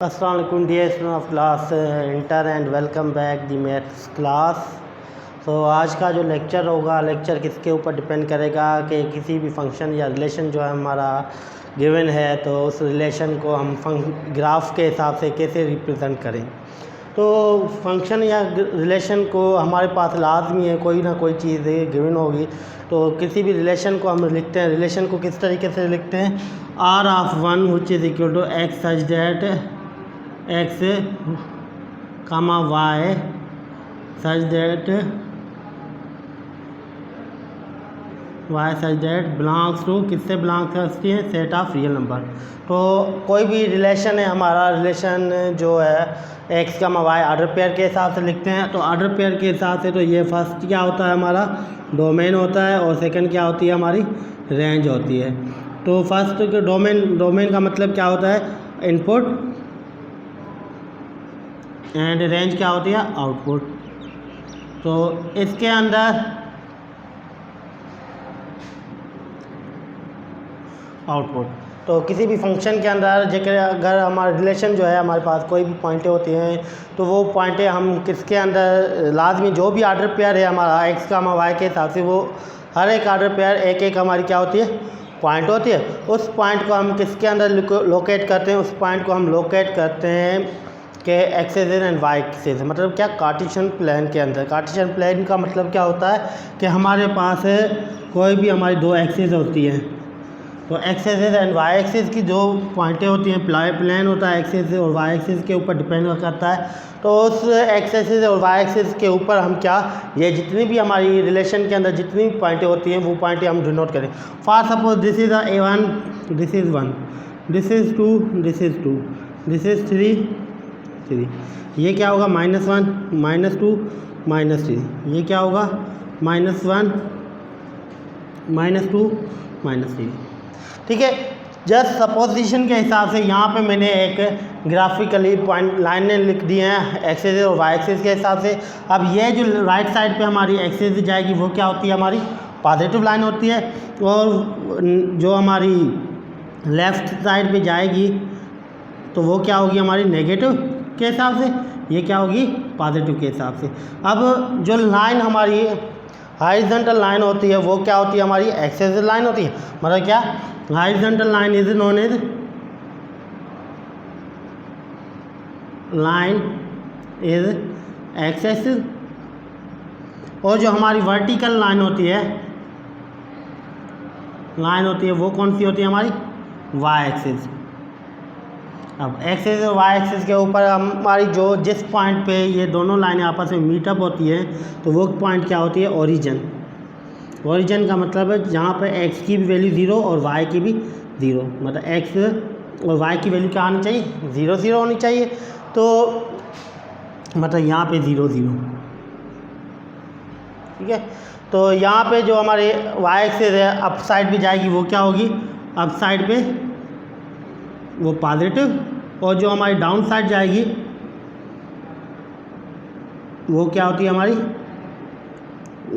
अस्सलाम वालेकुम dear student of class inter and welcome back the maths class. तो आज का जो लेक्चर होगा, लेक्चर किसके ऊपर डिपेंड करेगा कि किसी भी फंक्शन या रिलेशन जो है हमारा गिवन है, तो उस रिलेशन को हम ग्राफ के हिसाब से कैसे रिप्रेजेंट करें। तो फंक्शन या रिलेशन को हमारे पास लाजमी है, कोई ना कोई चीज़ गिवन होगी। तो किसी भी रिलेशन को हम लिखते हैं, रिलेशन को किस तरीके से लिखते हैं, R of one which is equal to x such that x comma y such that belongs to, किससे बिलोंग करती है, सेट ऑफ रियल नंबर। तो कोई भी रिलेशन है, हमारा रिलेशन जो है x comma Y order pair के हिसाब से लिखते हैं। तो ऑर्डर पेयर के हिसाब से तो ये फर्स्ट क्या होता है, हमारा डोमेन होता है, और सेकंड क्या होती है, हमारी रेंज होती है। तो फर्स्ट जो डोमेन का मतलब क्या होता है, इनपुट, एंड रेंज क्या होती है, आउटपुट। तो इसके अंदर आउटपुट, तो किसी भी फंक्शन के अंदर जेकर अगर हमारा रिलेशन जो है, हमारे पास कोई भी पॉइंटें होती हैं, तो वो पॉइंटें हम किसके अंदर लाजमी जो भी ऑर्डर पेयर है हमारा एक्स का वाई के हिसाब से, वो हर एक ऑर्डर पेयर एक एक हमारी क्या होती है, पॉइंट होती है। उस पॉइंट को हम किसके अंदर लोकेट करते हैं, उस पॉइंट को हम लोकेट करते हैं कि एक्सेस एंड वाई एक्सेस, मतलब क्या, कार्टेशियन प्लेन के अंदर। कार्टेशियन प्लेन का मतलब क्या होता है कि हमारे पास कोई भी हमारी दो एक्सेस होती हैं, तो एक्सेस एंड वाई एक्सेस की जो पॉइंटें होती हैं, प्लेन होता है एक्सेस और वाई एक्सेस के ऊपर डिपेंड करता है। तो उस एक्सेस और वाई एक्सेस के ऊपर हम क्या, ये जितनी भी हमारी रिलेशन के अंदर जितनी भी पॉइंटें होती हैं, वो पॉइंटें हम डिनोट करें। For suppose this is A1, this is 1, this is 2, this is 2, this is 3, ये क्या होगा, -1, -2, -3, ये क्या होगा, -1, -2, -3। ठीक है, जस्ट सपोजिशन के हिसाब से यहाँ पे मैंने एक ग्राफिकली पॉइंट लाइनें लिख दी हैं एक्सेस और वाई एक्सेस के हिसाब से। अब ये जो राइट साइड पे हमारी एक्सेस जाएगी, वो क्या होती है, हमारी पॉजिटिव लाइन होती है, और जो हमारी लेफ़्ट साइड पे जाएगी, तो वो क्या होगी, हमारी नेगेटिव के हिसाब से, ये क्या होगी, पॉजिटिव के हिसाब से। अब जो लाइन हमारी हॉरिजॉन्टल लाइन होती है, वो क्या होती है, हमारी एक्सेस लाइन होती है। मतलब क्या, horizontal line is known as line is axis, और जो हमारी वर्टिकल लाइन होती है वो कौन सी होती है, हमारी वाई एक्सेस। अब एक्सेस और वाई एक्सेस के ऊपर हमारी जो जिस पॉइंट पे ये दोनों लाइनें आपस में मीटअप होती हैं, तो वो पॉइंट क्या होती है, ओरिजिन। ओरिजिन का मतलब है जहाँ पे एक्स की भी वैल्यू 0 और वाई की भी 0, मतलब एक्स और वाई की वैल्यू क्या आनी चाहिए, 0 0 होनी चाहिए। तो मतलब यहाँ पे 0 0, ठीक है। तो यहाँ पे जो हमारे वाई एक्सेस है, अप साइड भी जाएगी, वो क्या होगी, अप साइड पे वो पॉजिटिव, और जो हमारी डाउन साइड जाएगी, वो क्या होती है, हमारी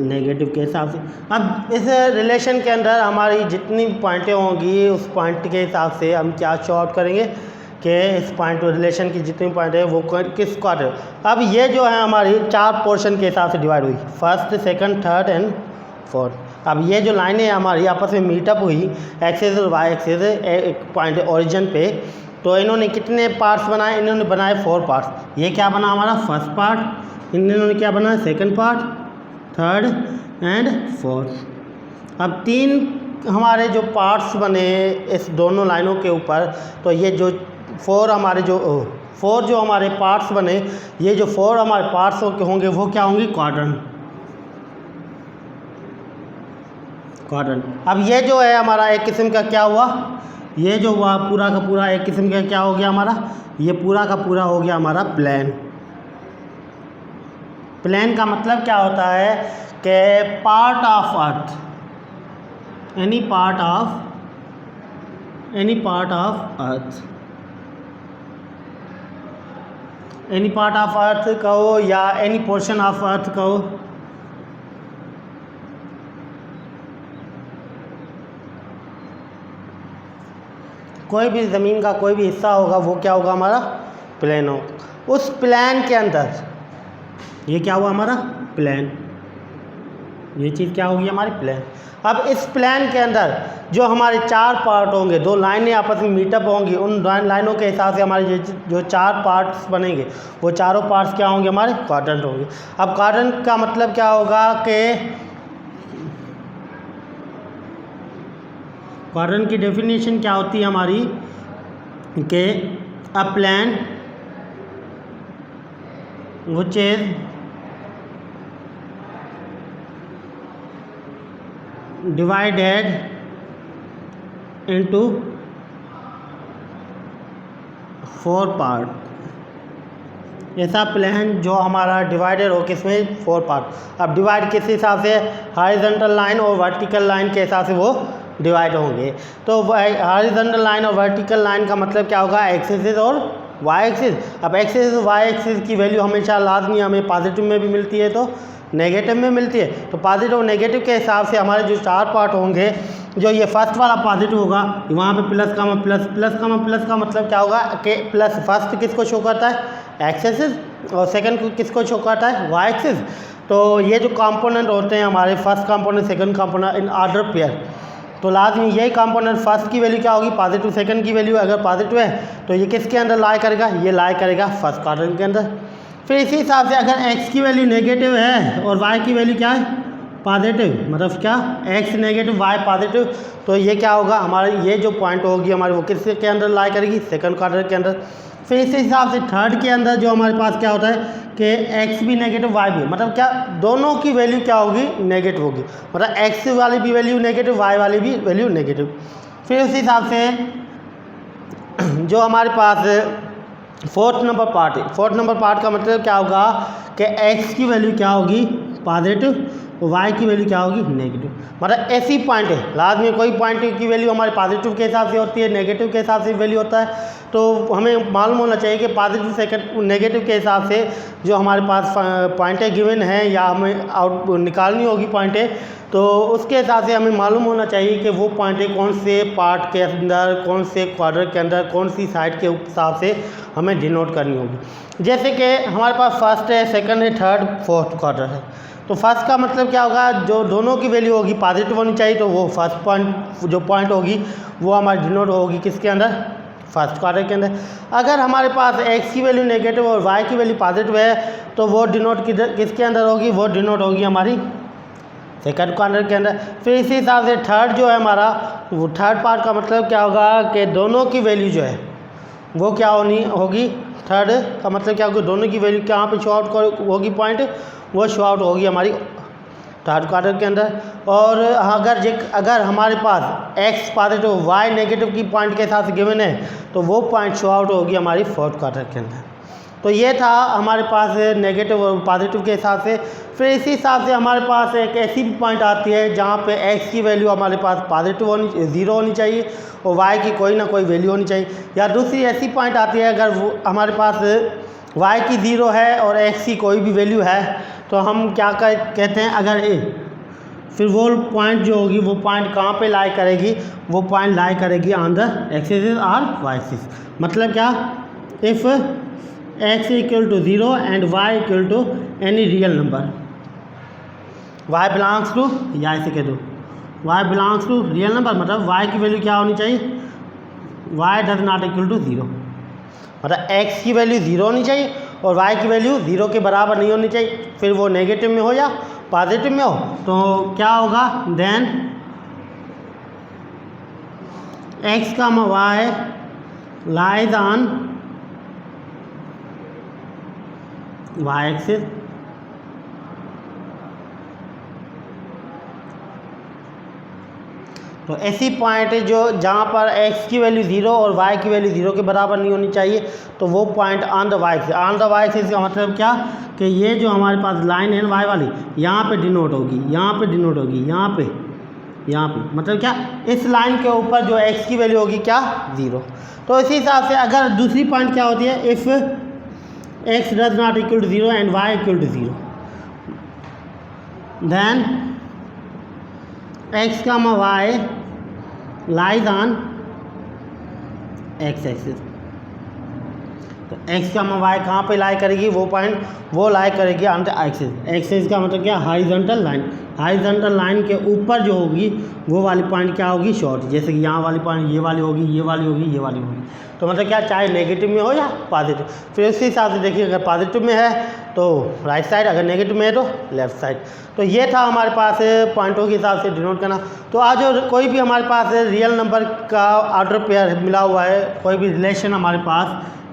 नेगेटिव के हिसाब से। अब इस रिलेशन के अंदर हमारी जितनी पॉइंटें होंगी, उस पॉइंट के हिसाब से हम क्या शॉर्ट करेंगे कि इस पॉइंट रिलेशन की जितनी पॉइंट है वो किस क्वार्टर। अब ये जो है हमारी 4 पोर्शन के हिसाब से डिवाइड हुई, first, second, third and fourth. अब ये जो लाइनें हमारी आपस में मीटअप हुई, एक्सेस और वाई एक्सेस एक पॉइंट ओरिजिन पे, तो इन्होंने कितने पार्ट्स बनाए, इन्होंने बनाए 4 पार्ट्स। ये क्या बना, हमारा फर्स्ट पार्ट, इन्होंने क्या बनाया, second part, third and fourth. अब 3 हमारे जो पार्ट्स बने इस दोनों लाइनों के ऊपर, तो ये जो 4 हमारे जो हमारे पार्ट्स बने, ये जो 4 हमारे पार्ट्स होंगे, वो क्या होंगे, क्वाड्रेंट। अब ये जो है हमारा एक किस्म का क्या हुआ, ये जो हुआ पूरा का पूरा एक किस्म का क्या हो गया हमारा, ये पूरा का पूरा हो गया हमारा प्लेन। प्लेन का मतलब क्या होता है कि part of earth, any part of earth कहो या एनी पोर्शन ऑफ अर्थ कहो, कोई भी ज़मीन का कोई भी हिस्सा होगा, वो क्या होगा, हमारा प्लेन हो, उस प्लान के अंदर ये क्या हुआ हमारा प्लान, ये चीज़ क्या होगी हमारी प्लान। अब इस प्लान के अंदर जो हमारे चार पार्ट होंगे, दो लाइनें आपस में मीटअप होंगी, उन लाइनों के हिसाब से हमारे जो चार पार्ट्स बनेंगे वो चारों पार्ट्स क्या होंगे हमारे क्वाड्रेंट होंगे। अब क्वाड्रेंट का मतलब क्या होगा कि क्वाड्रेंट की डेफिनेशन क्या होती है हमारी कि a plan which is divided into 4 part, ऐसा प्लान जो हमारा डिवाइडेड हो किसमें 4 पार्ट। अब डिवाइड किस हिसाब से, हॉरिजॉन्टल लाइन और वर्टिकल लाइन के हिसाब से वो डिवाइड होंगे। तो हॉरिजॉन्टल लाइन और वर्टिकल लाइन का मतलब क्या होगा, एक्सिस और वाई एक्सिस। अब एक्सिस वाई एक्सिस की वैल्यू हमेशा लाजमी हमें पॉजिटिव में भी मिलती है तो नेगेटिव में मिलती है। तो पॉजिटिव और नेगेटिव के हिसाब से हमारे जो चार पार्ट होंगे, जो ये फर्स्ट वाला पॉजिटिव होगा वहाँ पे प्लस का प्लस, प्लस का मतलब क्या होगा कि प्लस फर्स्ट किसको शो करता है एक्स एक्सिस और सेकंड को किसको शो करता है वाई एक्सिस। तो ये जो कंपोनेंट होते हैं हमारे first component second component in order pair, तो लाजमी यही कंपोनेंट फर्स्ट की वैल्यू क्या होगी पॉजिटिव, सेकंड की वैल्यू अगर पॉजिटिव है तो ये किसके अंदर लाई करेगा, ये लाई करेगा फर्स्ट क्वाड्रेंट के अंदर। फिर इसी हिसाब से अगर x की वैल्यू नेगेटिव है और y की वैल्यू क्या है पॉजिटिव, मतलब क्या x नेगेटिव y पॉजिटिव, तो ये क्या होगा हमारे ये जो पॉइंट होगी हमारी वो किसके अंदर लाई करेगी सेकंड क्वाड्रेंट के अंदर। फिर इसी हिसाब से थर्ड के अंदर जो हमारे पास क्या होता है कि x भी नेगेटिव y भी, मतलब क्या दोनों की वैल्यू क्या होगी नेगेटिव होगी, मतलब x वाली भी वैल्यू नेगेटिव y वाली भी वैल्यू नेगेटिव। फिर उस हिसाब से जो हमारे पास फोर्थ नंबर पार्ट है, फोर्थ नंबर पार्ट का मतलब क्या होगा कि x की वैल्यू क्या होगी पॉजिटिव और y की वैल्यू क्या होगी नेगेटिव। मतलब ऐसी पॉइंट है लाजमी कोई पॉइंट की वैल्यू हमारे पॉजिटिव के हिसाब से होती है, नेगेटिव के हिसाब से वैल्यू होता है। तो हमें मालूम होना चाहिए कि पॉजिटिव सेकंड नेगेटिव के हिसाब से जो हमारे पास पॉइंटें गिवन हैं या हमें आउट निकालनी होगी पॉइंटें, तो उसके हिसाब से हमें मालूम होना चाहिए कि वो पॉइंटें कौन से पार्ट के अंदर, कौन से क्वाड्रेंट के अंदर, कौन सी साइड के हिसाब से हमें डिनोट करनी होगी। जैसे कि हमारे पास फर्स्ट है, सेकंड है, थर्ड, फोर्थ क्वाड्रेंट है। तो फर्स्ट का मतलब क्या होगा, जो दोनों की वैल्यू होगी पॉजिटिव होनी चाहिए, तो वो फर्स्ट पॉइंट जो पॉइंट होगी वो हमारी डिनोट होगी किसके अंदर फर्स्ट क्वाड्रेंट के अंदर। अगर हमारे पास x की वैल्यू नेगेटिव और y की वैल्यू पॉजिटिव है तो वो डिनोट किसके अंदर होगी, वो डिनोट होगी हमारी सेकंड क्वाड्रेंट के अंदर। फिर इसी हिसाब से थर्ड जो है हमारा, वो थर्ड पार्ट का मतलब क्या होगा कि दोनों की वैल्यू जो है वो क्या होगी, थर्ड का मतलब क्या होगी दोनों की वैल्यू कहाँ पे शो आउट होगी पॉइंट, वो शो आउट होगी हमारी थर्ड क्वाड्रेंट के अंदर। और अगर हमारे पास x पॉजिटिव y नेगेटिव की पॉइंट के हिसाब से गिवन है तो वो पॉइंट शो आउट होगी हमारी फोर्थ क्वाड्रेंट के अंदर। तो ये था हमारे पास नेगेटिव और पॉजिटिव के हिसाब से। फिर इसी हिसाब से हमारे पास एक ऐसी भी पॉइंट आती है जहाँ पे x की वैल्यू हमारे पास पॉजिटिव होनी 0 होनी चाहिए और y की कोई ना कोई वैल्यू होनी चाहिए। या दूसरी ऐसी पॉइंट आती है अगर वो हमारे पास y की 0 है और x की कोई भी वैल्यू है तो हम क्या कहते हैं, अगर फिर वो पॉइंट जो होगी वो पॉइंट कहाँ पे लाई करेगी, वो पॉइंट लाई करेगी ऑन द एक्सिस और वाई एक्सिस। मतलब क्या, if x equal to 0 and y equal to any real number, y belongs to, या ऐसे कह दो y belongs to real number, मतलब y की वैल्यू क्या होनी चाहिए, y does not equal to 0, मतलब x की वैल्यू 0 होनी चाहिए और y की वैल्यू 0 के बराबर नहीं होनी चाहिए। फिर वो नेगेटिव में हो या पॉजिटिव में हो तो क्या होगा, देन x का y lies on y axis. तो ऐसी पॉइंट है जो जहाँ पर x की वैल्यू 0 और y की वैल्यू 0 के बराबर नहीं होनी चाहिए, तो वो point on the y axis. On the y axis का मतलब क्या कि ये जो हमारे पास लाइन है y वाली, यहाँ पे डिनोट होगी, यहाँ पे डिनोट होगी, यहाँ पे, मतलब क्या इस लाइन के ऊपर जो x की वैल्यू होगी क्या 0। तो इसी हिसाब से अगर दूसरी पॉइंट क्या होती है, if x does not equal to 0 and y equal to 0, then x का y lies on x axis. तो एक्स का वाई कहाँ पे लाई करेगी, वो पॉइंट वो लाई करेगी ऑन द एक्सिस। एक्सिस का मतलब क्या, हॉरिजॉन्टल लाइन। हॉरिजॉन्टल लाइन के ऊपर जो होगी वो वाली पॉइंट क्या होगी, शॉर्ट। जैसे कि यहाँ वाली पॉइंट ये वाली होगी, ये वाली होगी, ये वाली होगी। तो मतलब क्या, चाहे नेगेटिव में हो या पॉजिटिव। फिर उसी हिसाब से देखिए, अगर पॉजिटिव में है तो राइट साइड, अगर नेगेटिव में है तो लेफ्ट साइड। तो ये था हमारे पास पॉइंटों के हिसाब से डिनोट करना। तो आज कोई भी हमारे पास रियल नंबर का ऑर्डर पेयर मिला हुआ है, कोई भी रिलेशन हमारे पास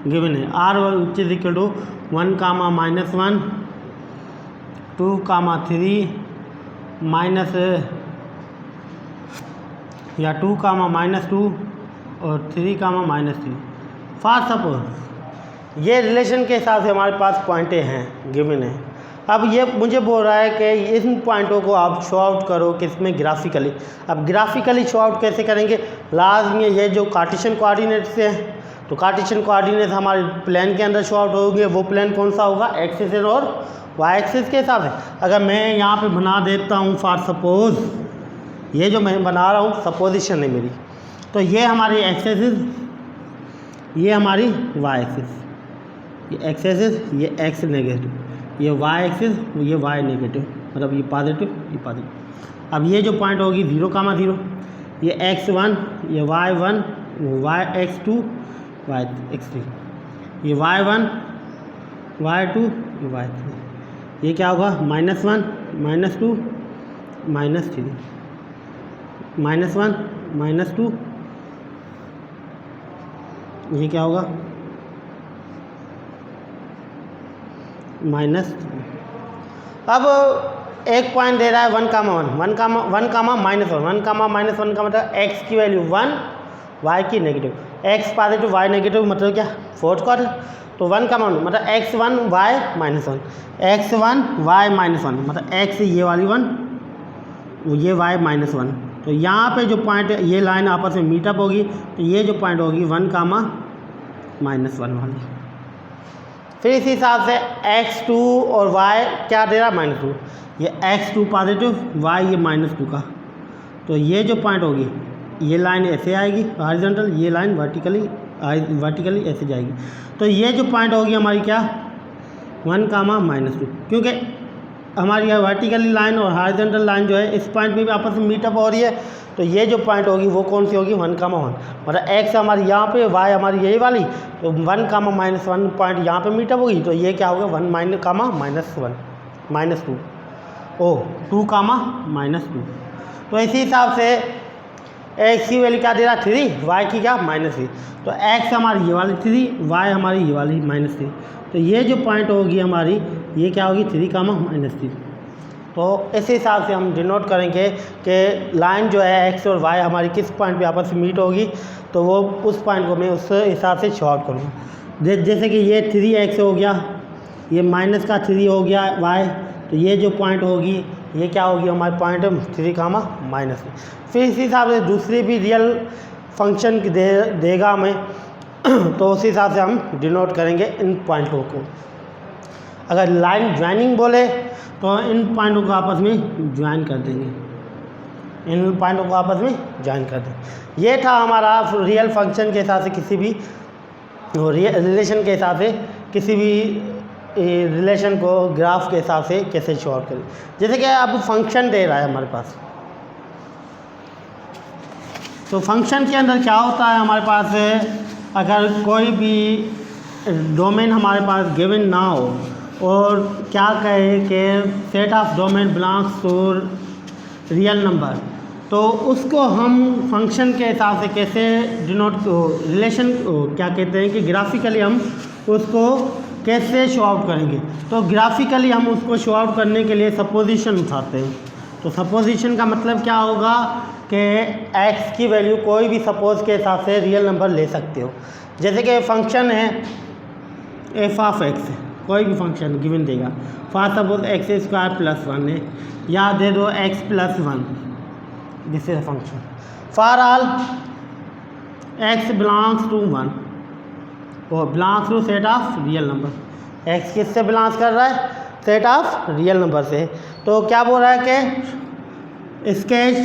गिवन है, R which is equal to 1, -1, 2, 3 minus या 2, -2 और 3, -3। फॉर सपोज ये रिलेशन के हिसाब से हमारे पास पॉइंटें हैं, गिवन है। अब ये मुझे बोल रहा है कि इन पॉइंटों को आप शो आउट करो किसमें, ग्राफिकली। अब ग्राफिकली शो आउट कैसे करेंगे, लाजमी ये जो कार्टेशियन कोऑर्डिनेट से हैं, तो कार्टेशियन कोऑर्डिनेट हमारे प्लेन के अंदर शो आउट होंगे। वो प्लेन कौन सा होगा, एक्सिस और वाई एक्सिस के हिसाब से। अगर मैं यहाँ पे बना देता हूँ फॉर सपोज, ये जो मैं बना रहा हूँ सपोजिशन है मेरी, तो ये हमारी एक्सिस, ये हमारी वाई एक्सिस, ये एक्सिस, ये एक्स नेगेटिव, ये वाई एक्सिस, ये वाई नेगेटिव, मतलब ये पॉजिटिव, ये पॉजिटिव। अब ये जो पॉइंट होगी 0, 0, ये x1, ये y1, y x2, y x3, ये y1, y2, y3। ये क्या होगा, -1, -2, -3, -1, -2, ये क्या होगा, -3। अब एक पॉइंट दे रहा है 1, 1, 1, -1, 1, -1 का मतलब x की वैल्यू 1, y की negative, x positive y negative, मतलब क्या, फोर्थ क्वार्टर। तो 1, 1 मतलब x1 y -1, x1 y -1 मतलब x ये वाली 1, ये y -1। तो यहाँ पे जो पॉइंट ये लाइन आपस में मीटअप होगी, तो ये जो पॉइंट होगी 1, -1 वाली। फिर इसी हिसाब से x2 और y क्या दे रहा है, -2, ये x2 पॉजिटिव, y ये -2 का। तो ये जो पॉइंट होगी, ये लाइन ऐसे आएगी हॉरिजॉन्टल, ये लाइन वर्टिकली ऐसे जाएगी। तो ये जो पॉइंट होगी हमारी क्या, 1, -2, क्योंकि हमारी वर्टिकली लाइन और हॉरिजॉन्टल लाइन जो है इस पॉइंट पे भी आपस में मीटअप हो रही है। तो ये जो पॉइंट होगी वो कौन सी होगी, 1, 1, मतलब x हमारी यहाँ पे, y हमारी यही वाली, तो 1, -1 पॉइंट यहाँ पे मीटअप होगी। तो ये क्या होगा, 1, -1, -2, ओ 2, -2। तो इसी हिसाब से x की वैल्यू क्या दे रहा है, 3, y की क्या, -3। तो x हमारी ये वाली 3, y हमारी ये वाली -3। तो ये जो पॉइंट होगी हमारी, ये क्या होगी, 3, -3। तो इस हिसाब से हम डिनोट करेंगे कि लाइन जो है x और y हमारी किस पॉइंट पे आपस में मीट होगी, तो वो उस पॉइंट को मैं उस हिसाब से शॉर्ट करूँगा। जैसे कि ये 3x हो गया, ये -3 हो गया y, तो ये जो पॉइंट होगी ये क्या होगी हमारे पॉइंट 3, -3। फिर इसी हिसाब से दूसरी भी रियल फंक्शन देगा हमें, तो उसी हिसाब से हम डिनोट करेंगे इन पॉइंटों को। अगर लाइन ज्वाइनिंग बोले तो इन पॉइंटों को आपस में ज्वाइन कर देंगे, इन पॉइंटों को आपस में ज्वाइन कर देंगे। ये था हमारा रियल फंक्शन के हिसाब से किसी भी रिलेशन के हिसाब से किसी भी रिलेशन को ग्राफ के हिसाब से कैसे शॉर्ट करें। जैसे कि अब फंक्शन दे रहा है हमारे पास, तो फंक्शन के अंदर क्या होता है हमारे पास, अगर कोई भी डोमेन हमारे पास गिवन ना हो और क्या कहे कि set of domain belongs to real number, तो उसको हम फंक्शन के हिसाब से कैसे डिनोट, रिलेशन क्या कहते हैं कि ग्राफिकली हम उसको कैसे शो आउट करेंगे। तो ग्राफिकली हम उसको शो आउट करने के लिए सपोजिशन उठाते हैं। तो सपोजिशन का मतलब क्या होगा कि x की वैल्यू कोई भी सपोज के हिसाब से रियल नंबर ले सकते हो। जैसे कि फंक्शन है f(x), कोई भी फंक्शन गिवन देगा, फॉर सपोज x² + 1 है, या दे दो x + 1, this is function for all x belongs to 1 और belongs to set of real number. x किससे बिलोंग्स कर रहा है, सेट ऑफ रियल नंबर से। तो क्या बोल रहा है कि स्केच,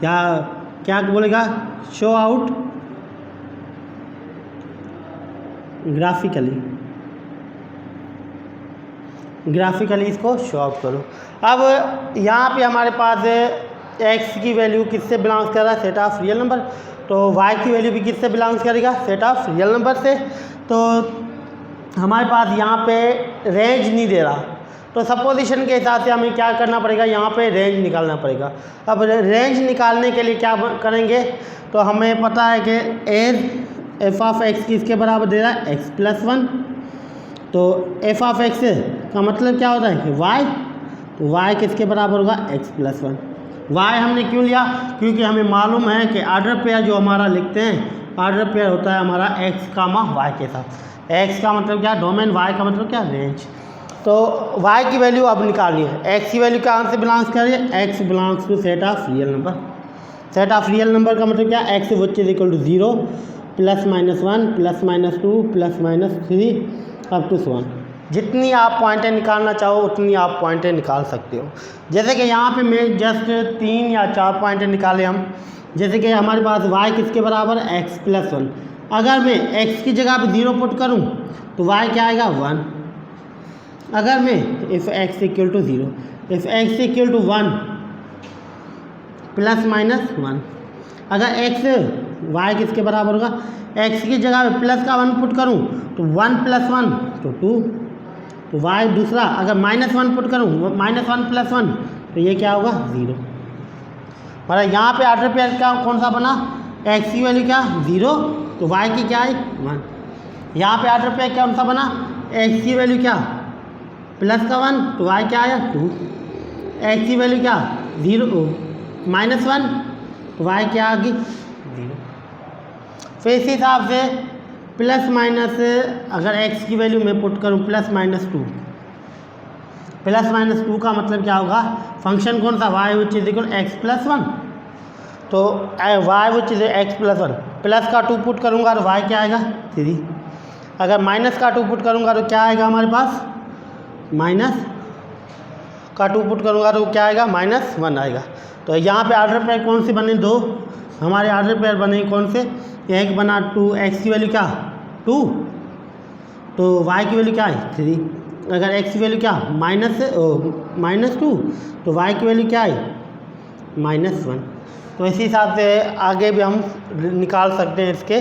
या क्या बोलेगा, शो आउट ग्राफिकली इसको शो आउट करो। अब यहाँ पे हमारे पास x की वैल्यू किससे बिलोंग्स कर रहा है, सेट ऑफ रियल नंबर, तो y की वैल्यू भी किससे बिलोंग्स करेगा, सेट ऑफ रियल नंबर से। तो हमारे पास यहाँ पे रेंज नहीं दे रहा, तो सपोजिशन के हिसाब से हमें क्या करना पड़ेगा, यहाँ पे रेंज निकालना पड़ेगा। अब रेंज निकालने के लिए क्या करेंगे, तो हमें पता है कि एज एफ ऑफ एक्स किसके बराबर दे रहा है, एक्स प्लस वन, तो एफ ऑफ एक्स का मतलब क्या होता है कि वाई, तो वाई किसके बराबर होगा, एक्स प्लस वन। वाई हमने क्यों लिया, क्योंकि हमें मालूम है कि ऑर्डर पेयर जो हमारा लिखते हैं, ऑर्डर पेयर होता है हमारा एक्स कामा वाई के साथ। एक्स का मतलब क्या, डोमेन, वाई का मतलब क्या, रेंज। तो y की वैल्यू अब निकालनी है, x की वैल्यू कहाँ से बिलोंग्स कर रही है, x belongs to set of real number. Set of real number का मतलब क्या, x which is equal to 0 plus minus 1 plus minus 2 plus minus 3 up to 1। जितनी आप पॉइंटें निकालना चाहो उतनी आप पॉइंटें निकाल सकते हो। जैसे कि यहाँ पे मैं जस्ट 3 या 4 पॉइंटें निकाले हम। जैसे कि हमारे पास y किसके बराबर है, x प्लस 1। अगर मैं x की जगह पे 0 पुट करूँ तो y क्या आएगा, 1। अगर मैं if x equal to 0, if x equal to 1 plus minus 1, अगर x y किसके बराबर होगा, x की जगह पे प्लस का 1 पुट करूँ तो 1 प्लस 1 तो 2, तो y दूसरा। अगर माइनस 1 पुट करूँ, माइनस 1 प्लस 1 तो ये क्या होगा, 0। मतलब यहाँ पे ऑर्डर पेयर क्या कौन सा बना, x की वैल्यू क्या, 0, तो y की क्या है, 1। यहाँ पे ऑर्डर पेयर कौन सा बना, x की वैल्यू क्या, प्लस का 1, तो y क्या आया, 2। x की वैल्यू क्या, 0 माइनस 1, तो y क्या आ गई, 0। फिर इसी हिसाब से प्लस माइनस, अगर x की वैल्यू मैं पुट करूँ प्लस माइनस 2, प्लस माइनस 2 का मतलब क्या होगा, फंक्शन कौन सा, y which is equal x plus 1, तो y which is x plus 1, plus का 2 पुट करूँगा तो y क्या आएगा, 3। अगर माइनस का 2 पुट करूँगा तो क्या आएगा हमारे पास, माइनस का 2 पुट करूँगा तो क्या आएगा, माइनस 1 आएगा। तो यहाँ पे ऑर्डर पेयर कौन से बने, 2 हमारे ऑर्डर पेयर बने कौन से, एक बना 2, x की वैल्यू क्या, 2, तो y की वैल्यू क्या है, 3। अगर x की वैल्यू क्या, माइनस 2, तो y की वैल्यू क्या है, माइनस 1। तो इसी हिसाब से आगे भी हम निकाल सकते हैं इसके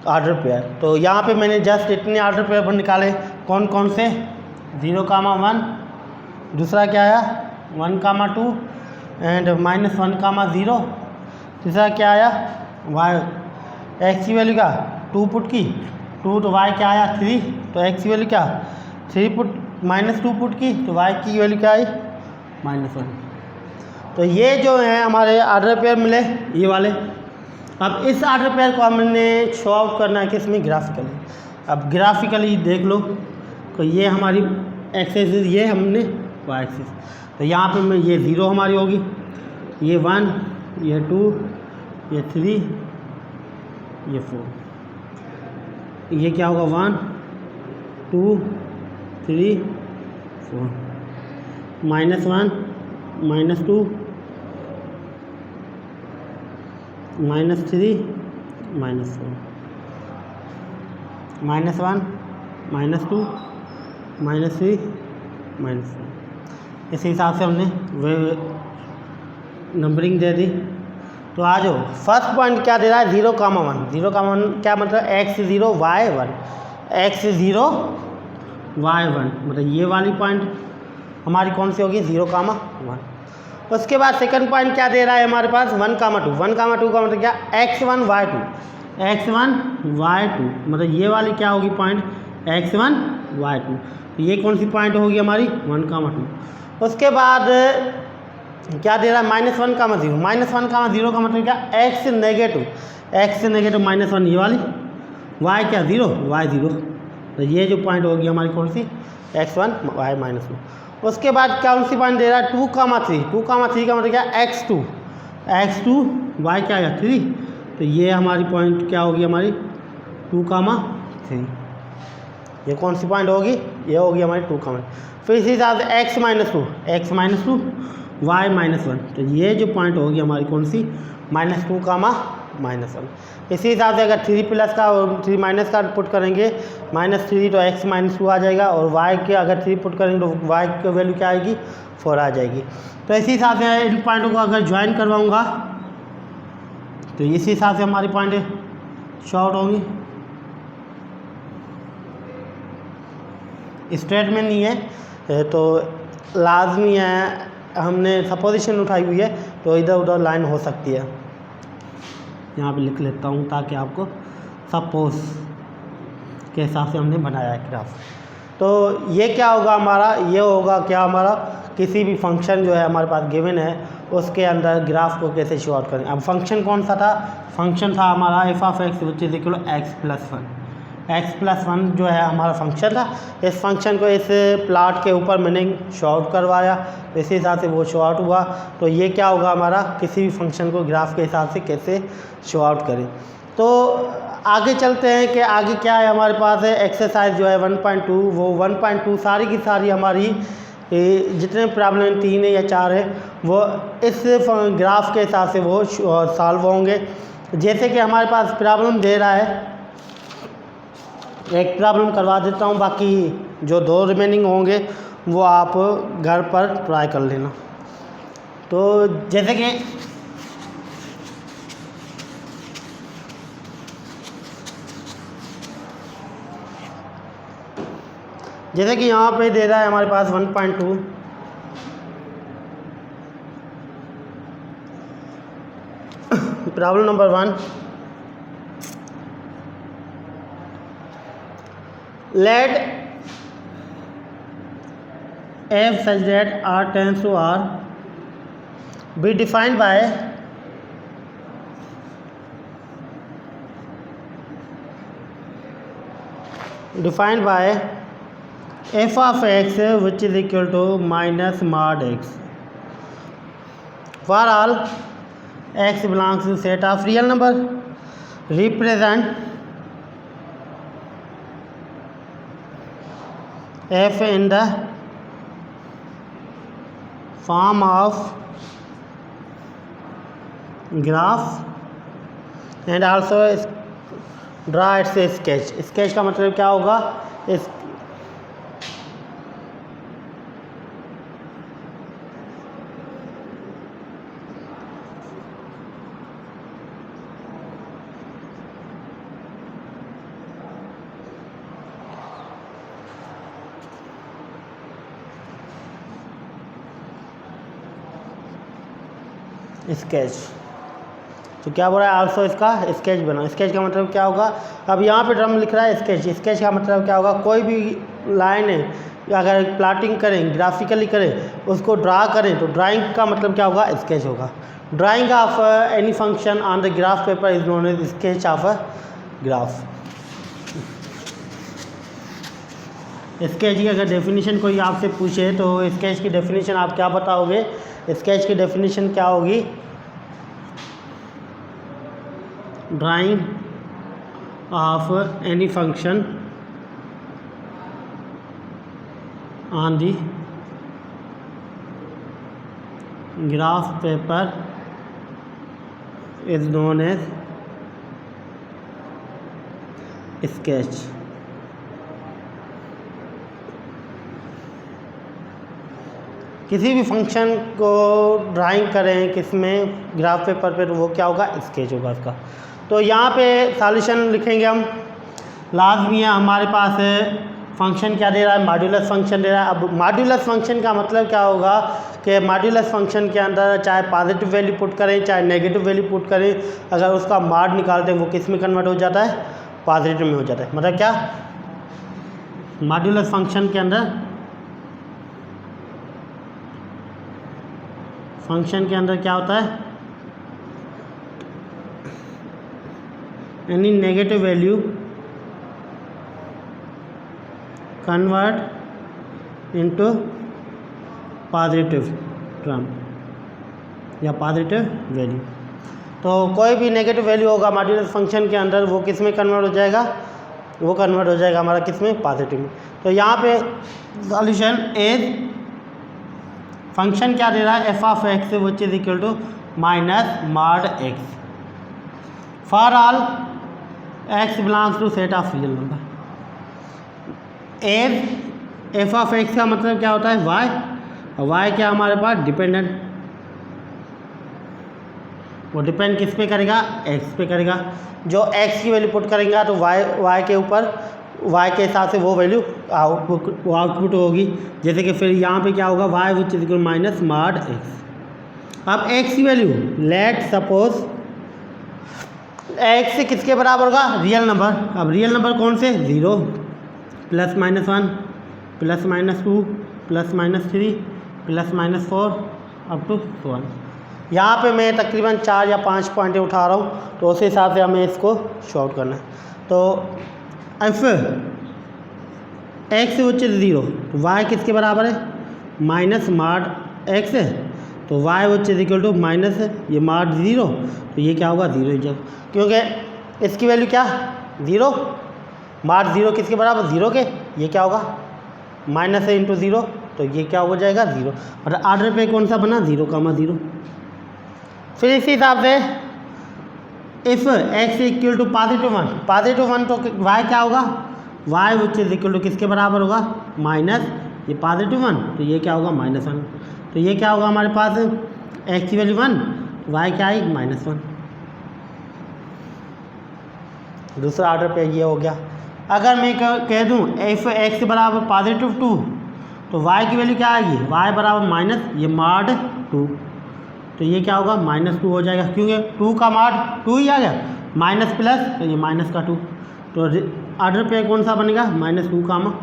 ऑर्डर पेयर। तो यहाँ पे मैंने जस्ट इतने ऑर्डर पेयर पर निकाले, कौन कौन से, 0,1, दूसरा क्या आया 1,2 एंड माइनस 1,0, तीसरा क्या आया y, x की वैल्यू क्या 2 पुट की 2, तो y क्या आया 3, तो x की वैल्यू क्या 3 पुट माइनस 2 पुट की, तो y की वैल्यू क्या आई, -1। तो ये जो है हमारे ऑर्डर पेयर मिले, ये वाले। अब इस ऑर्डर पेयर को हमने शो आउट करना है किसमें, ग्राफिकली। अब ग्राफिकली देख लो, तो ये हमारी एक्सेस, ये हमने वाई एक्सेस, तो यहाँ पे मैं ये 0 हमारी होगी, ये 1, ये 2, ये 3, ये 4, ये क्या होगा 1 2 3 4, -1 -2 -3 -4, -1 -2 -3 -4। इस हिसाब से हमने वे नंबरिंग दे दी। तो आ जाओ, फर्स्ट पॉइंट क्या दे रहा है, 0,1। 0,1 क्या मतलब, x0 y1, x0 y1, मतलब ये वाली पॉइंट हमारी कौन सी होगी, 0,1। उसके बाद सेकंड पॉइंट क्या दे रहा है हमारे पास, 1,2। 1,2 का मतलब क्या, x1 y2, x1 y2, मतलब ये वाली क्या होगी पॉइंट, x1 y2। तो ये कौन सी पॉइंट होगी हमारी, 1,2। उसके बाद क्या दे रहा है, -1,0। -1,0 का मतलब क्या, x नेगेटिव -1, ये वाली, y क्या 0, y0। तो ये जो पॉइंट होगी हमारी कौन सी, x1 y -1। उसके बाद कौन सी पॉइंट दे रहा है, 2,3। 2,3 का मतलब क्या, x2 y क्या है 3। तो ये हमारी पॉइंट क्या होगी हमारी 2,3। ये कौन सी पॉइंट होगी, ये होगी हमारी 2,3। फिर इसी हिसाब से x -2 y -1। तो ये जो पॉइंट होगी हमारी कौन सी, -2, -1। इसी हिसाब से अगर 3 प्लस का और 3 माइनस का पुट करेंगे -3 तो x -2 आ जाएगा, और y के अगर 3 पुट करेंगे तो y की वैल्यू क्या आएगी 4 आ जाएगी। तो इसी हिसाब से इन पॉइंटों को अगर ज्वाइन करवाऊँगा तो इसी हिसाब से हमारी पॉइंट शॉर्ट होंगी। स्ट्रेट में नहीं है तो लाजमी है, हमने सपोजिशन उठाई हुई है तो इधर उधर लाइन हो सकती है। यहाँ पे लिख लेता हूँ ताकि आपको सपोज के हिसाब से हमने बनाया है ग्राफ। तो ये क्या होगा हमारा, ये होगा क्या हमारा, किसी भी फंक्शन जो है हमारे पास गिवन है उसके अंदर ग्राफ को कैसे शो आउट करें। अब फंक्शन कौन सा था, फंक्शन था हमारा f(x) which is equal to x+1। x+1 जो है हमारा फंक्शन था। इस फंक्शन को इस प्लाट के ऊपर मैंने शो आउट करवाया, तो इसी हिसाब से वो शो आउट हुआ। तो ये क्या होगा हमारा, किसी भी फंक्शन को ग्राफ के हिसाब से कैसे शो आउट करें। तो आगे चलते हैं कि आगे क्या है हमारे पास है एक्सरसाइज जो है 1.2, वो 1.2 सारी की सारी हमारी जितने प्रॉब्लम 3 है या 4 है वो इस ग्राफ के हिसाब से वो सॉल्व होंगे। जैसे कि हमारे पास प्रॉब्लम दे रहा है, एक प्रॉब्लम करवा देता हूँ, बाकी जो 2 रिमेनिंग होंगे वो आप घर पर ट्राई कर लेना। तो जैसे कि यहाँ पे दे रहा है हमारे पास 1.2, problem number 1, let f such that r tends to r be defined by f of x which is equal to minus mod x for all x belongs to set of real number, represent f in the form of graph and also draw its sketch। Sketch का मतलब क्या होगा, इस sketch. तो क्या बोल रहा है, आल्सो इसका स्केच बना। स्केच का मतलब क्या होगा, अब यहाँ पे ड्रम लिख रहा है स्केच। स्केच का मतलब क्या होगा, कोई भी लाइन है अगर प्लाटिंग करें, ग्राफिकली करें, उसको ड्रा करें, तो ड्राइंग का मतलब क्या होगा, स्केच होगा। Drawing of any function on the graph paper is known as sketch of a graph. Sketch की अगर डेफिनेशन कोई आपसे पूछे तो स्केच की डेफिनेशन आप क्या बताओगे, स्केच की डेफिनेशन क्या होगी, drawing of any function on the graph paper is known as sketch. किसी भी फंक्शन को ड्राइंग करें किस में, ग्राफ पेपर पे, तो वो क्या होगा, स्केच होगा उसका। तो यहाँ पे सॉल्यूशन लिखेंगे हम, लाजमी है हमारे पास फंक्शन क्या दे रहा है, मॉड्यूलस फंक्शन दे रहा है। अब मॉड्यूलस फंक्शन का मतलब क्या होगा कि मॉड्यूलस फंक्शन के अंदर चाहे पॉजिटिव वैल्यू पुट करें चाहे नेगेटिव वैल्यू पुट करें, अगर उसका मॉड निकालते हैं वो किस में कन्वर्ट हो जाता है, पॉजिटिव में हो जाता है। मतलब क्या, मॉड्यूलस फंक्शन के अंदर क्या होता है, any negative value convert into positive term या पॉजिटिव वैल्यू। तो कोई भी नेगेटिव वैल्यू होगा मॉड्यूलस फंक्शन के अंदर, वो किस में कन्वर्ट हो जाएगा, वो कन्वर्ट हो जाएगा हमारा किस में, पॉजिटिव में। तो यहाँ पे सॉल्यूशन एज फंक्शन क्या दे रहा है, f of x which is equal to minus mod x. For all x belongs to set of real number. F f of x का मतलब क्या होता है, वाई, और वाई क्या हमारे पास डिपेंडेंट, वो डिपेंड किस पे करेगा, एक्स पे करेगा। जो एक्स की वैल्यू पुट करेंगे तो वाई के ऊपर वाई के हिसाब से वो वैल्यू आउटपुट होगी। जैसे कि फिर यहाँ पे क्या होगा, y which is equal minus mod x. अब एक्स की वैल्यू लेट सपोज एक्स किसके बराबर होगा, रियल नंबर। अब रियल नंबर कौन से, 0 plus minus 1 plus minus 2 plus minus 3 plus minus 4 up to 1। यहाँ पे मैं तकरीबन 4 या 5 पॉइंटें उठा रहा हूँ, तो उस हिसाब से हमें इसको शॉर्ट करना है। तो एफ एक्स विच इज 0, तो वाई किसके बराबर है, माइनस माड एक्स है, तो y which is equal to minus ये माड 0, तो ये क्या होगा 0 जब, क्योंकि इसकी वैल्यू क्या 0, माड 0 किसके बराबर 0 के, ये क्या होगा माइनस है इंटू 0, तो ये क्या हो जाएगा 0। मतलब आर्डर पे कौन सा बना 0,0। फिर इसी हिसाब से if x equal to positive 1 तो वाई क्या होगा, y which is equal to किसके बराबर होगा, माइनस ये पॉजिटिव 1, तो ये क्या होगा -1। तो ये क्या होगा हमारे पास एक्स की वैल्यू 1, वाई क्या है -1। दूसरा आर्डर पे ये हो गया। अगर मैं कह दूँ इफ एक्स बराबर पॉजिटिव 2, तो वाई की वैल्यू क्या आएगी, वाई बराबर माइनस ये माड 2, तो ये क्या होगा -2 हो जाएगा, क्योंकि 2 का माड 2 ही आ गया, माइनस प्लस तो ये माइनस का 2, तो ऑर्डर पे कौन सा बनेगा -2,2।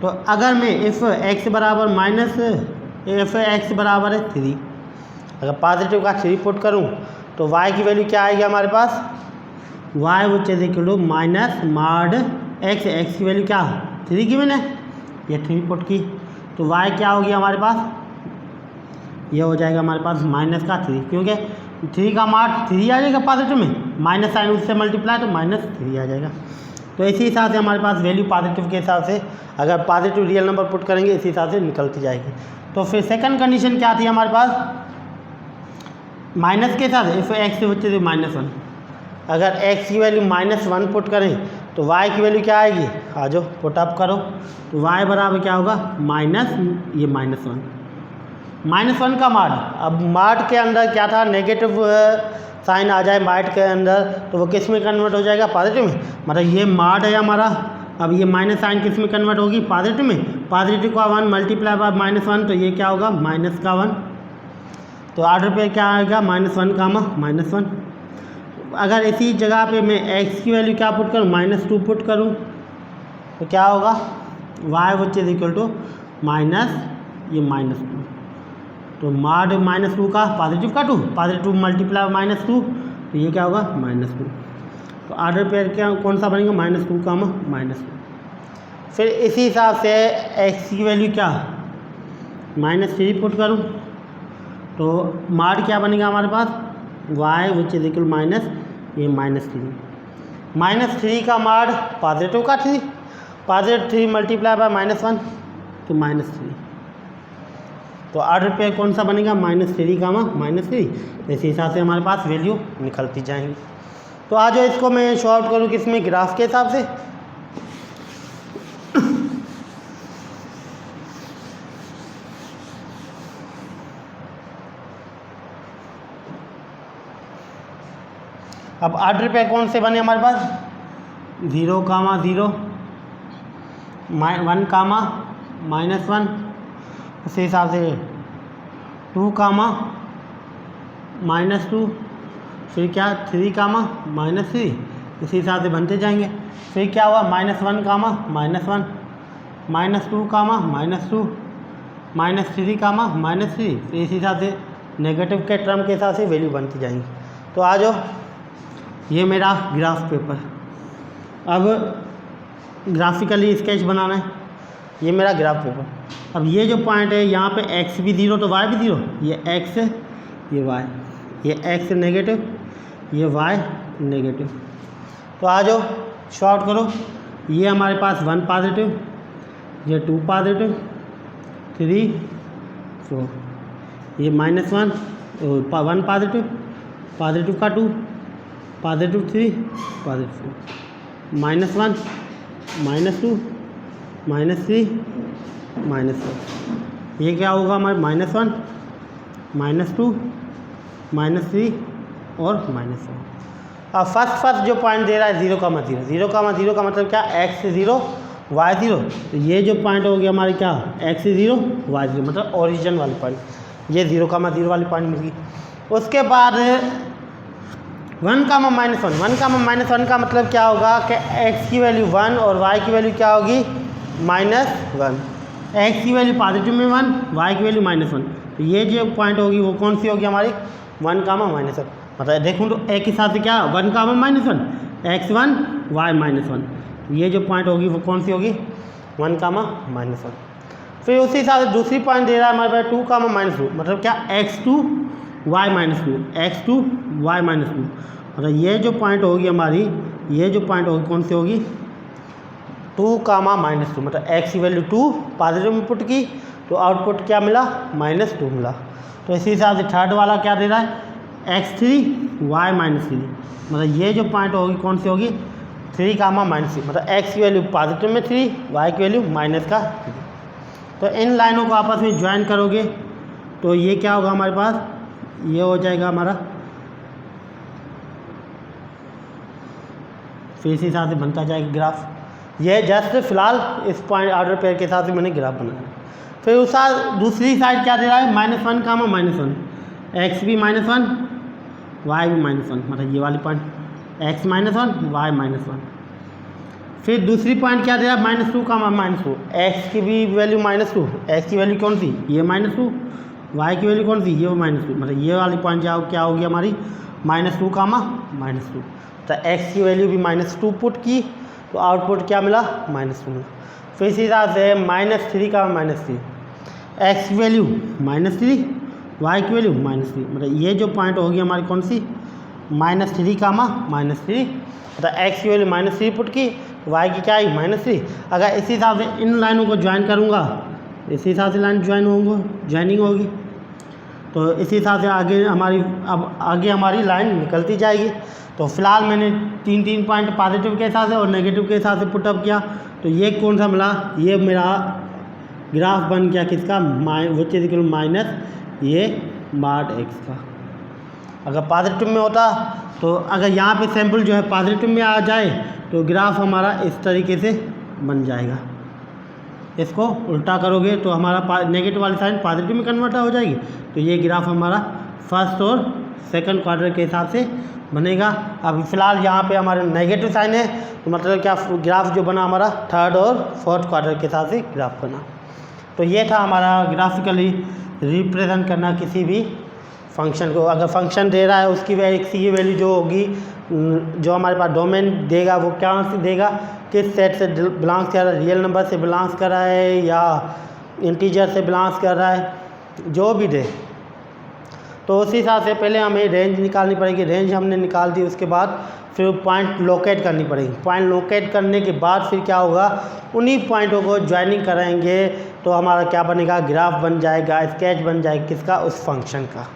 तो अगर मैं इफ़ एक्स बराबर माइनस इफ एक्स बराबर है 3, अगर पॉजिटिव का 3 पुट करूँ तो वाई की वैल्यू क्या आएगी हमारे पास, y which is equal to minus mod x, x की वैल्यू क्या 3 की मैंने ये 3 पुट की, तो वाई क्या होगी हमारे पास, ये हो जाएगा हमारे पास माइनस का 3, क्योंकि 3 का माड 3 आ जाएगा पॉजिटिव में, माइनस साइन उससे मल्टीप्लाई तो -3 आ जाएगा। तो इसी हिसाब से हमारे पास वैल्यू पॉजिटिव के हिसाब से अगर पॉजिटिव रियल नंबर पुट करेंगे इसी हिसाब से निकलती जाएगी। तो फिर सेकंड कंडीशन क्या थी हमारे पास, माइनस के साथ इफ एक्स विच इज -1, अगर एक्स की वैल्यू -1 पुट करें तो वाई की वैल्यू क्या आएगी, आ जाओ पुट अप करो, तो वाई बराबर क्या होगा माइनस ये -1 का माड। अब माड के अंदर क्या था, नेगेटिव साइन आ जाए माड के अंदर तो वो किस में कन्वर्ट हो जाएगा, पॉजिटिव में। मतलब ये माड है हमारा, अब ये माइनस साइन किस में कन्वर्ट होगी, पॉजिटिव में। पॉजिटिव का 1 मल्टीप्लाई बाय -1, तो ये क्या होगा -1। तो ऑर्डर पे क्या आएगा -1,-1। अगर इसी जगह पे मैं एक्स की वैल्यू क्या पुट करूँ, -2 पुट करूँ तो क्या होगा, y which is equal to minus ये -2, तो माड -2 का पॉजिटिव का 2, पॉजिटिव मल्टीप्लाई -2, तो ये क्या होगा -2। तो ऑर्डर पेयर क्या कौन सा बनेगा -2,-2। फिर इसी हिसाब से एक्स की वैल्यू क्या -3 पुट करूँ तो माड क्या बनेगा हमारे पास, y which is equal minus ये -3। -3 का माड पॉजिटिव का 3, पॉजिटिव 3 मल्टीप्लाई बाय -1 तो -3। तो ऑर्डर पे कौन सा बनेगा -3, इसी हिसाब से हमारे पास वैल्यू निकलती जाएंगी। तो आज इसको मैं शॉर्ट करूँ किसमें, ग्राफ के हिसाब से। अब ऑर्डर पे कौन से बने हमारे पास 0,0 1,-1, उसी हिसाब से 2,-2, फिर क्या 3,-3, इसी हिसाब से बनते जाएंगे। फिर क्या हुआ -1, -1, -2, -3, फिर इसी हिसाब से नेगेटिव के टर्म के हिसाब से वैल्यू बनती जाएंगी। तो आ जाओ, ये मेरा ग्राफ पेपर, अब ग्राफिकली स्केच बनाना है, ये मेरा ग्राफ पेपर। अब ये जो पॉइंट है यहाँ पे x भी 0 तो y भी 0, ये x ये y, ये x नेगेटिव ये y नेगेटिव। तो आ जाओ शॉर्ट करो, ये हमारे पास 1 पॉजिटिव, ये 2 पॉजिटिव, 3 4, ये -1 1 पॉजिटिव का 2, पॉजिटिव 3 पॉजिटिव 4, -1 -2 -3 -4, ये क्या होगा हमारे -1 -2 -3 और -4। अब फर्स्ट जो पॉइंट दे रहा है 0,0, 0,0 का मतलब क्या, x 0 y 0, तो ये जो पॉइंट हो गया हमारे क्या, x 0 y 0, मतलब ओरिजिन वाली पॉइंट, ये 0,0 वाली पॉइंट मिल गई। उसके बाद 1, -1 का मतलब क्या होगा कि x की वैल्यू 1 और y की वैल्यू क्या होगी, -1, x की वैल्यू पॉजिटिव में 1, y की वैल्यू -1, तो ये जो पॉइंट होगी वो कौन सी होगी हमारी, 1, -1, मतलब देखूँ तो एक हिसाब से क्या 1, -1, x1 y-1, ये जो पॉइंट होगी वो कौन सी होगी, 1, -1। फिर उसी हिसाब से दूसरी पॉइंट दे रहा है हमारे पास 2, -2, मतलब क्या x2 y-2, x2 y-2, मतलब ये जो पॉइंट होगी हमारी, ये जो पॉइंट होगी कौन सी होगी, 2, -2, मतलब x की वैल्यू 2 पॉजिटिव में पुट की तो आउटपुट क्या मिला, -2 मिला। तो इसी हिसाब से थर्ड वाला क्या दे रहा है, x3 y-3, मतलब ये जो पॉइंट होगी कौन सी होगी, 3, -3, मतलब x की वैल्यू पॉजिटिव में 3, y की वैल्यू -3। तो इन लाइनों को आपस में ज्वाइन करोगे तो ये क्या होगा हमारे पास, ये हो जाएगा हमारा, फिर इसी हिसाब से बनता जाएगा ग्राफ। ये जस्ट फिलहाल इस पॉइंट ऑर्डर पेयर के हिसाब से मैंने ग्राफ बनाया। फिर उस दूसरी साइड क्या दे रहा है, -1, -1, x भी -1 y भी -1, मतलब ये वाली पॉइंट x -1 y -1। फिर दूसरी पॉइंट क्या दे रहा है, -2, -2, x की भी वैल्यू -2, x की वैल्यू कौन सी, ये -2, y की वैल्यू कौन सी, ये -2, मतलब ये वाली पॉइंट क्या होगी हमारी, -2, -2, तो x की वैल्यू भी -2 पुट की तो आउटपुट क्या मिला, -2 मिला। फिर इसी हिसाब से -3, -3, x की वैल्यू -3, y की वैल्यू -3, मतलब ये जो पॉइंट होगी हमारी कौन सी, -3, -3, मतलब x की वैल्यू -3 पुट की, y की क्या आई, -3। अगर इसी हिसाब से इन लाइनों को ज्वाइन करूँगा, इसी हिसाब से लाइन ज्वाइनिंग होगी, तो इसी हिसाब से आगे हमारी लाइन निकलती जाएगी। तो फिलहाल मैंने 3 पॉइंट पॉजिटिव के हिसाब से और नेगेटिव के हिसाब से पुटअप किया, तो ये कौन सा मिला, ये मेरा ग्राफ बन गया किसका, विच इज इक्वल माइनस ये mod x का। अगर पॉजिटिव में होता तो अगर यहाँ पे सैंपल जो है पॉजिटिव में आ जाए तो ग्राफ हमारा इस तरीके से बन जाएगा। इसको उल्टा करोगे तो हमारा नेगेटिव वाली साइन पॉजिटिव में कन्वर्ट हो जाएगी, तो ये ग्राफ हमारा फर्स्ट और सेकंड क्वार्टर के हिसाब से बनेगा। अब फिलहाल यहाँ पे हमारे नेगेटिव साइन है, तो मतलब क्या ग्राफ जो बना हमारा थर्ड और फोर्थ क्वार्टर के हिसाब से ग्राफ बना। तो ये था हमारा ग्राफिकली रिप्रेजेंट करना किसी भी फंक्शन को। अगर फंक्शन दे रहा है उसकी एक्स की वैल्यू जो होगी, जो हमारे पास डोमेन देगा वो क्या देगा, किस सेट से बिलोंग्स कर रहा है, रियल नंबर से बिलोंग्स कर रहा है या इंटीजर से बिलोंग्स कर रहा है, जो भी दे। तो उसी हिसाब से पहले हमें रेंज निकालनी पड़ेगी, रेंज हमने निकाल दी, उसके बाद फिर पॉइंट लोकेट करनी पड़ेगी। पॉइंट लोकेट करने के बाद फिर क्या होगा, उन्हीं पॉइंटों को ज्वाइनिंग कराएंगे तो हमारा क्या बनेगा, ग्राफ बन जाएगा, स्केच बन जाएगा किसका, उस फंक्शन का।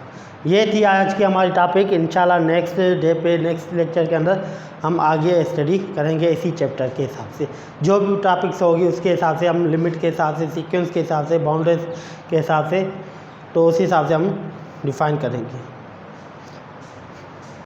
ये थी आज की हमारी टॉपिक। इंशाल्लाह नेक्स्ट डे पे, नेक्स्ट लेक्चर के अंदर हम आगे स्टडी करेंगे इसी चैप्टर के हिसाब से। जो भी टॉपिक्स होगी उसके हिसाब से हम लिमिट के हिसाब से, सीक्वेंस के हिसाब से, बाउंड्रीज के हिसाब से, तो उसी हिसाब से हम डिफ़ाइन करेंगे।